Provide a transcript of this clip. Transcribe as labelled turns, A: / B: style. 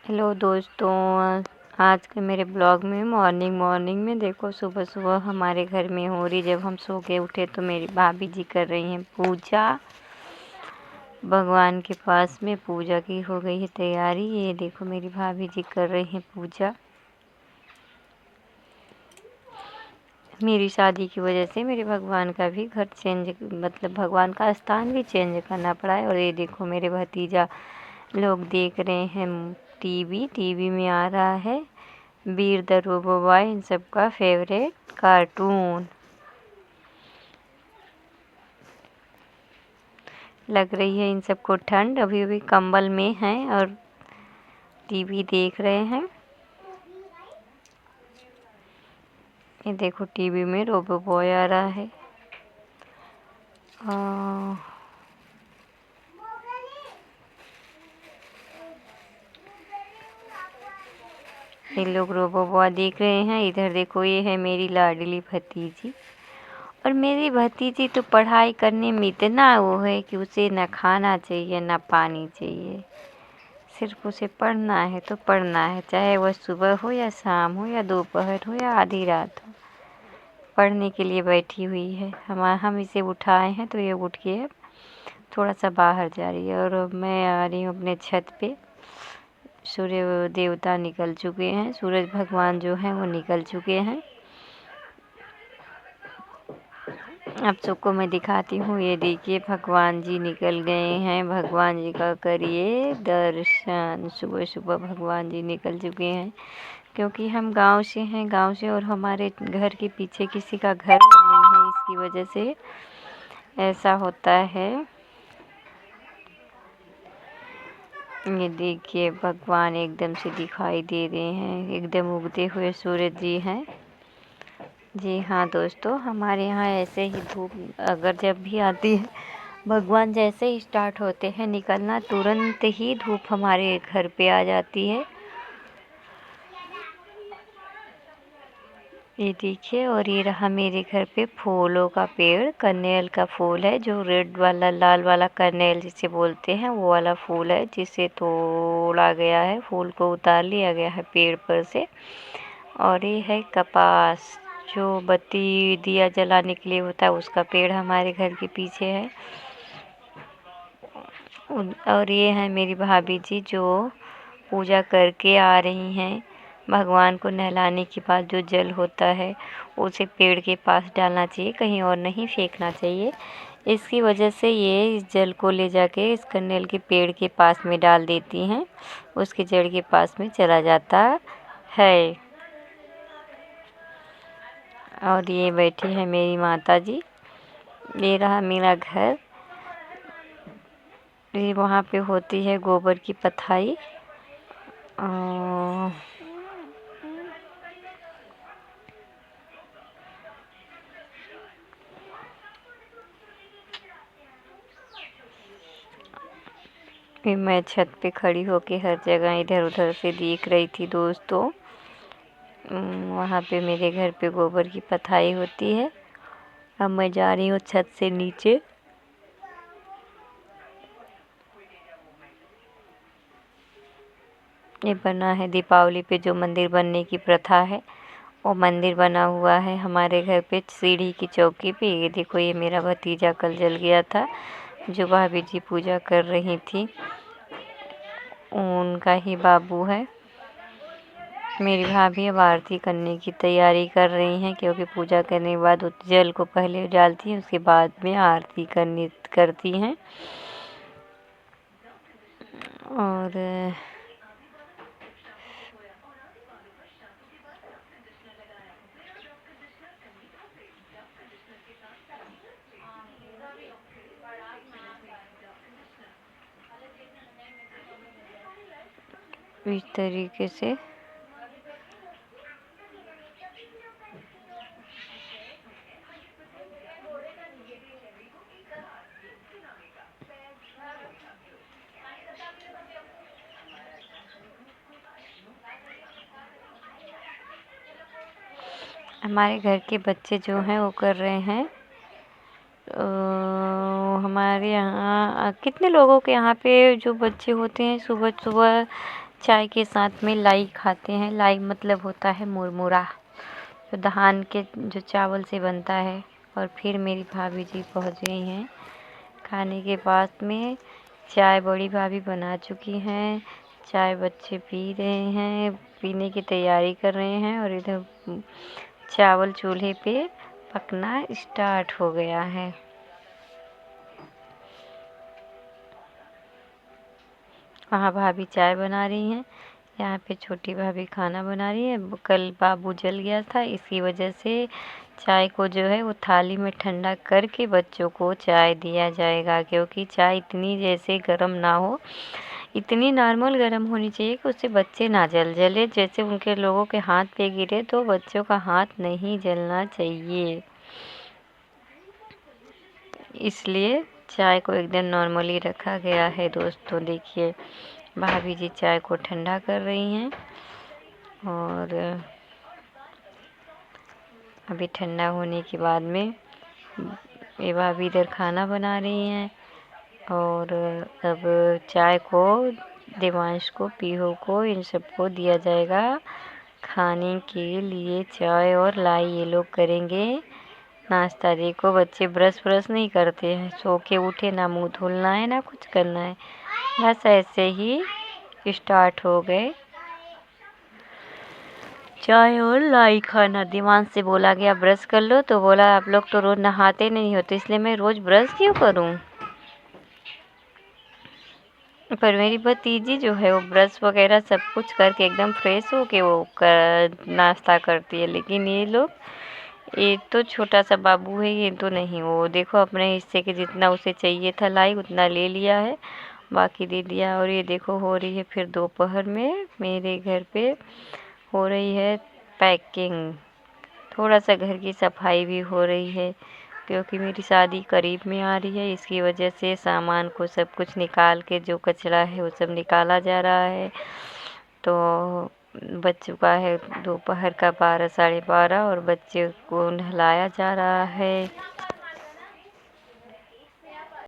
A: Hello दोस्तों। आज के मेरे ब्लॉग में मॉर्निंग में देखो, सुबह सुबह हमारे घर में हो रही। जब हम सो के उठे तो मेरी भाभी जी कर रही हैं पूजा। भगवान के पास में पूजा की हो गई है तैयारी। ये देखो मेरी भाभी जी कर रही हैं पूजा। मेरी शादी की वजह से मेरे भगवान का भी घर चेंज, मतलब भगवान का स्थान भी चेंज करना पड़ा है। और ये देखो मेरे भतीजा लोग देख रहे हैं टीवी में आ रहा है वीर द रोबो बॉय, इन सबका फेवरेट कार्टून। लग रही है इन सबको ठंड, अभी अभी कंबल में हैं और टीवी देख रहे हैं। ये देखो टीवी में रोबो बॉय आ रहा है। ये लोग रोबो बॉय देख रहे हैं। इधर देखो, ये है मेरी लाडली भतीजी। और मेरी भतीजी तो पढ़ाई करने में इतना वो है कि उसे ना खाना चाहिए ना पानी चाहिए, सिर्फ उसे पढ़ना है तो पढ़ना है, चाहे वह सुबह हो या शाम हो या दोपहर हो या आधी रात हो, पढ़ने के लिए बैठी हुई है। हम इसे उठाए हैं तो ये उठ के अब थोड़ा सा बाहर जा रही है। और अब मैं आ रही हूँ अपने छत पे। सूर्य देवता निकल चुके हैं, सूरज भगवान जो हैं वो निकल चुके हैं। आप सबको मैं दिखाती हूँ। ये देखिए भगवान जी निकल गए हैं। भगवान जी का करिए दर्शन। सुबह सुबह भगवान जी निकल चुके हैं, क्योंकि हम गांव से हैं, गांव से, और हमारे घर के पीछे किसी का घर नहीं है, इसकी वजह से ऐसा होता है। ये देखिए भगवान एकदम से दिखाई दे रहे हैं, एकदम उगते हुए सूरज जी हैं। जी हाँ दोस्तों, हमारे यहाँ ऐसे ही धूप अगर जब भी आती है, भगवान जैसे ही स्टार्ट होते हैं निकलना, तुरंत ही धूप हमारे घर पे आ जाती है। ये देखिए, और ये रहा मेरे घर पे फूलों का पेड़। कनेल का फूल है, जो रेड वाला लाल वाला कनेल जिसे बोलते हैं, वो वाला फूल है, जिसे तोड़ा गया है, फूल को उतार लिया गया है पेड़ पर से। और ये है कपास, जो बत्ती दिया जलाने के लिए होता है, उसका पेड़ हमारे घर के पीछे है। और ये है मेरी भाभी जी, जो पूजा करके आ रही हैं। भगवान को नहलाने के बाद जो जल होता है उसे पेड़ के पास डालना चाहिए, कहीं और नहीं फेंकना चाहिए। इसकी वजह से ये इस जल को ले जाके इस कनेल के पेड़ के पास में डाल देती हैं, उसके जड़ के पास में चला जाता है। और ये बैठी है मेरी माता जी। ये रहा मेरा घर। ये वहाँ पे होती है गोबर की पथाई। फिर मैं छत पे खड़ी होके हर जगह इधर उधर से देख रही थी दोस्तों। वहाँ पे मेरे घर पे गोबर की पथाई होती है। अब मैं जा रही हूँ छत से नीचे। ये बना है दीपावली पे जो मंदिर बनने की प्रथा है, वो मंदिर बना हुआ है हमारे घर पे सीढ़ी की चौकी पे। ये देखो, ये मेरा भतीजा कल जल गया था, जो भाभी जी पूजा कर रही थी, उनका ही बाबू है। मेरी भाभी अब आरती करने की तैयारी कर रही हैं, क्योंकि पूजा करने के बाद जल को पहले डालती हैं, उसके बाद में आरती करती हैं। और इस तरीके से हमारे घर के बच्चे जो हैं वो कर रहे हैं। हमारे यहाँ कितने लोगों के यहाँ पे जो बच्चे होते हैं सुबह सुबह चाय के साथ में लाई खाते हैं। लाई मतलब होता है मुरमुरा, जो धान के जो चावल से बनता है। और फिर मेरी भाभी जी पहुंच गई हैं खाने के पास में। चाय बड़ी भाभी बना चुकी हैं, चाय बच्चे पी रहे हैं, पीने की तैयारी कर रहे हैं। और इधर चावल चूल्हे पे पकना स्टार्ट हो गया है। वहाँ भाभी चाय बना रही हैं, यहाँ पे छोटी भाभी खाना बना रही है। कल बाबू जल गया था, इसी वजह से चाय को जो है वो थाली में ठंडा करके बच्चों को चाय दिया जाएगा। क्योंकि चाय इतनी जैसे गर्म ना हो, इतनी नॉर्मल गर्म होनी चाहिए कि उससे बच्चे ना जले। जैसे उनके लोगों के हाथ पे गिरे तो बच्चों का हाथ नहीं जलना चाहिए। इसलिए चाय को एकदम नॉर्मली रखा गया है। दोस्तों देखिए, भाभी जी चाय को ठंडा कर रही हैं और अभी ठंडा होने के बाद में ये भाभी इधर खाना बना रही हैं। और अब चाय को देवांश को, पीहू को, इन सबको दिया जाएगा खाने के लिए। चाय और लाई ये लोग करेंगे नाश्ता। देखो बच्चे ब्रश नहीं करते हैं, सो के उठे, ना मुंह धुलना है ना कुछ करना है, बस ऐसे ही स्टार्ट हो गए चाय और लाई खाना। दिमाग से बोला गया ब्रश कर लो, तो बोला आप लोग तो रोज़ नहाते नहीं हो, तो इसलिए मैं रोज़ ब्रश क्यों करूं। पर मेरी भतीजी जो है वो ब्रश वगैरह सब कुछ करके एकदम फ्रेश हो के वो नाश्ता करती है। लेकिन ये लोग, ये तो छोटा सा बाबू है, ये तो नहीं। वो देखो अपने हिस्से के जितना उसे चाहिए था लाई उतना ले लिया है, बाकी दे दिया। और ये देखो हो रही है फिर दोपहर में मेरे घर पे हो रही है पैकिंग। थोड़ा सा घर की सफाई भी हो रही है, क्योंकि मेरी शादी करीब में आ रही है। इसकी वजह से सामान को सब कुछ निकाल के, जो कचरा है वो सब निकाला जा रहा है। तो बच चुका है दोपहर का 12 साढ़े 12 और बच्चे को नहलाया जा रहा है।